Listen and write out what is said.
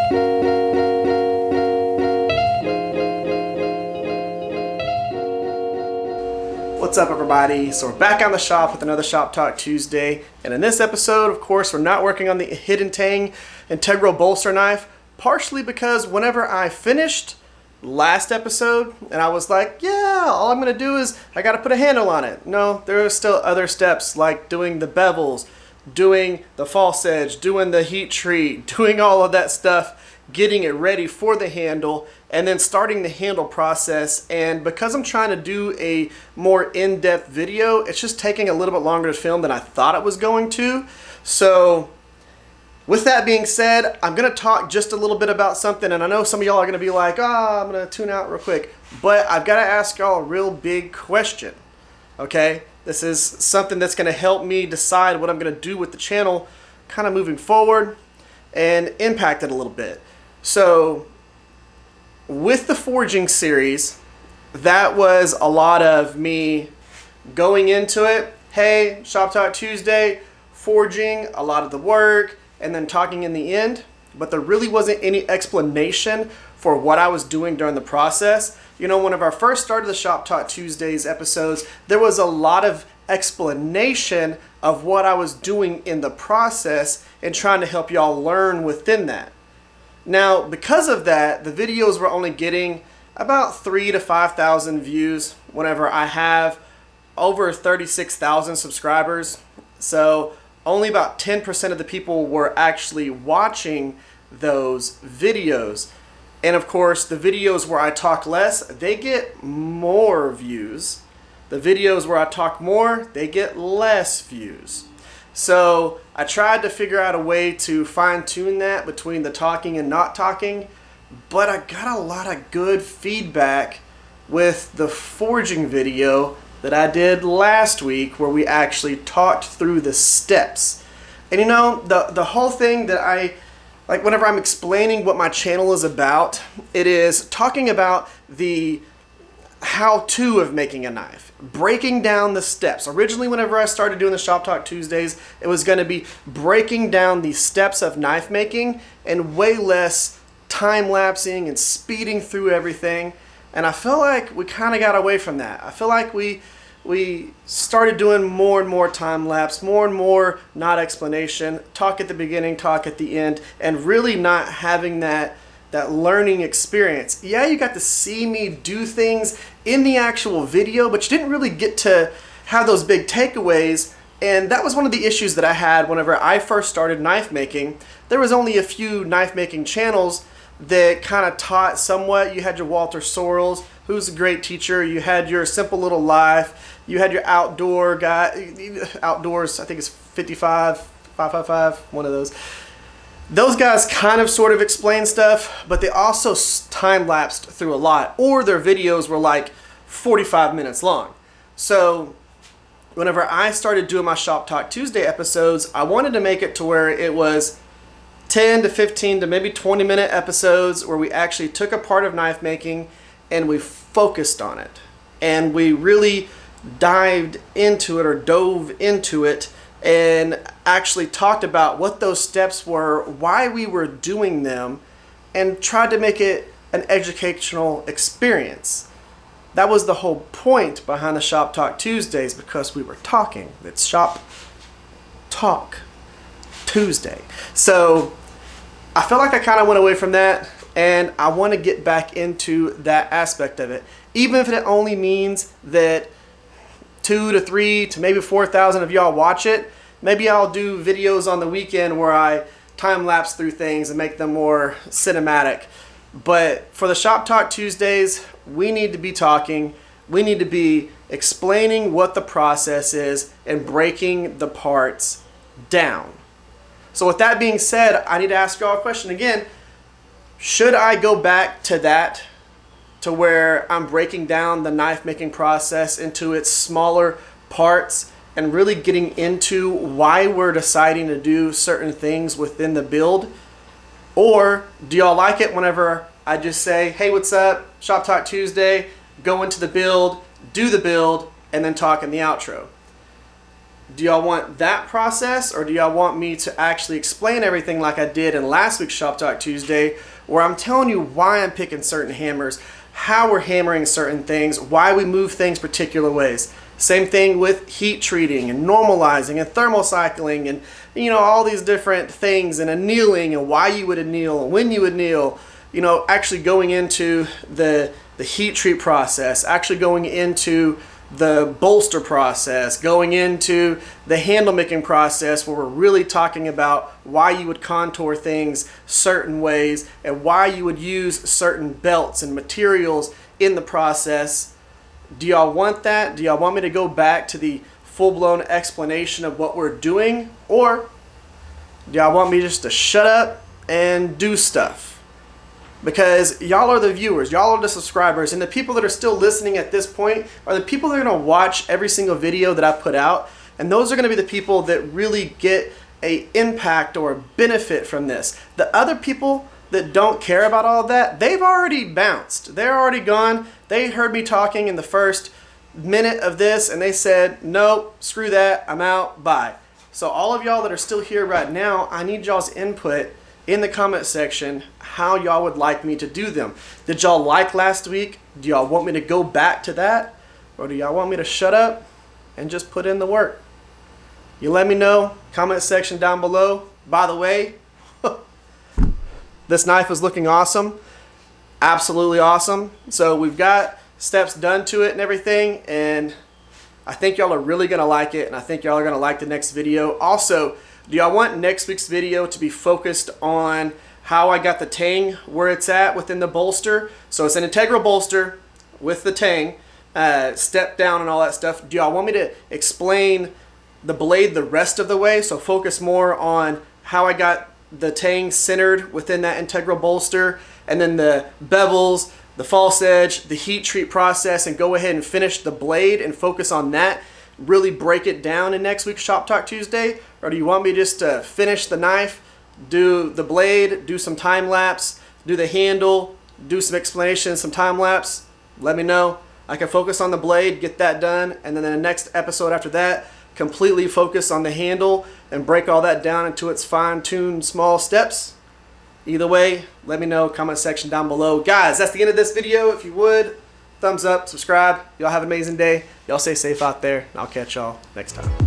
What's up, everybody? So we're back on the shop with another Shop Talk Tuesday, and in this episode, of course, we're not working on the Hidden Tang integral bolster knife, partially because whenever I finished last episode and I was like, yeah, all I'm gonna do is I gotta put a handle on it. No, there are still other steps like doing the bevels, doing the false edge, doing the heat treat, doing all of that stuff, getting it ready for the handle, and then starting the handle process. And because I'm trying to do a more in-depth video, it's just taking a little bit longer to film than I thought it was going to. So with that being said, I'm going to talk just a little bit about something, and I know some of y'all are going to be like, I'm going to tune out real quick, but I've got to ask y'all a real big question, okay? This is something that's going to help me decide what I'm going to do with the channel kind of moving forward and impact it a little bit. So with the forging series, that was a lot of me going into it. Hey, Shop Talk Tuesday, forging, a lot of the work, and then talking in the end. But there really wasn't any explanation for what I was doing during the process. You know, whenever I first started the Shop Talk Tuesdays episodes, there was a lot of explanation of what I was doing in the process and trying to help y'all learn within that. Now, because of that, the videos were only getting about 3,000 to 5,000 views whenever I have over 36,000 subscribers. So only about 10% of the people were actually watching those videos. And of course, the videos where I talk less, they get more views. The videos where I talk more, they get less views. So I tried to figure out a way to fine-tune that between the talking and not talking, but I got a lot of good feedback with the forging video that I did last week, where we actually talked through the steps. And you know, the whole thing that I like, whenever I'm explaining what my channel is about, it is talking about the how-to of making a knife, breaking down the steps. Originally, whenever I started doing the Shop Talk Tuesdays, it was going to be breaking down the steps of knife making and way less time-lapsing and speeding through everything. And I feel like we kind of got away from that. I feel like we started doing more and more time-lapse, more and more not explanation, talk at the beginning, talk at the end, and really not having that learning experience. Yeah, you got to see me do things in the actual video, but you didn't really get to have those big takeaways. And that was one of the issues that I had whenever I first started knife making. There was only a few knife making channels that kind of taught somewhat. You had your Walter Sorrells, who's a great teacher. You had your Simple Little Life. You had your outdoor guy, Outdoors, I think it's 555, one of those. Those guys kind of sort of explain stuff, but they also time-lapsed through a lot, or their videos were like 45 minutes long. So whenever I started doing my Shop Talk Tuesday episodes, I wanted to make it to where it was 10 to 15 to maybe 20-minute episodes where we actually took a part of knife making and we focused on it. And we really dived into it, or dove into it, and actually talked about what those steps were, why we were doing them, and tried to make it an educational experience. That was the whole point behind the Shop Talk Tuesdays, because we were talking. It's Shop Talk Tuesday. So I feel like I kind of went away from that, and I want to get back into that aspect of it. Even if it only means that 2 to 3 to maybe 4,000 of y'all watch it. Maybe I'll do videos on the weekend where I time-lapse through things and make them more cinematic. But for the Shop Talk Tuesdays, we need to be talking. We need to be explaining what the process is and breaking the parts down. So with that being said, I need to ask y'all a question again. Should I go back to that, to where I'm breaking down the knife making process into its smaller parts and really getting into why we're deciding to do certain things within the build? Or do y'all like it whenever I just say, hey, what's up, Shop Talk Tuesday, go into the build, do the build, and then talk in the outro? Do y'all want that process, or do y'all want me to actually explain everything like I did in last week's Shop Talk Tuesday, where I'm telling you why I'm picking certain hammers, how we're hammering certain things, why we move things particular ways. Same thing with heat treating and normalizing and thermal cycling and, you know, all these different things, and annealing and why you would anneal and when you would anneal, you know, actually going into the heat treat process, actually going into the bolster process, going into the handle making process, where we're really talking about why you would contour things certain ways and why you would use certain belts and materials in the process. Do y'all want that? Do y'all want me to go back to the full-blown explanation of what we're doing? Or do y'all want me just to shut up and do stuff? Because y'all are the viewers, y'all are the subscribers, and the people that are still listening at this point are the people that are going to watch every single video that I put out, and those are going to be the people that really get a impact or a benefit from this. The other people that don't care about all of that, they've already bounced. They're already gone. They heard me talking in the first minute of this, and they said, no, screw that, I'm out, bye. So all of y'all that are still here right now, I need y'all's input in the comment section how y'all would like me to do them. Did y'all like last week? Do y'all want me to go back to that? Or do y'all want me to shut up and just put in the work? You let me know, comment section down below. By the way, this knife is looking awesome. Absolutely awesome. So we've got steps done to it and everything, and I think y'all are really gonna like it, and I think y'all are gonna like the next video. Also, do y'all want next week's video to be focused on how I got the tang where it's at within the bolster? So it's an integral bolster with the tang, step down and all that stuff. Do y'all want me to explain the blade the rest of the way? So focus more on how I got the tang centered within that integral bolster, and then the bevels, the false edge, the heat treat process, and go ahead and finish the blade and focus on that. Really break it down in next week's Shop Talk Tuesday? Or do you want me just to finish the knife, do the blade, do some time lapse, do the handle, do some explanation, some time lapse? Let me know. I can focus on the blade, get that done, and then in the next episode after that, completely focus on the handle and break all that down into its fine-tuned small steps. Either way, let me know, comment section down below. Guys, that's the end of this video. If you would, thumbs up, subscribe. Y'all have an amazing day. Y'all stay safe out there, and I'll catch y'all next time.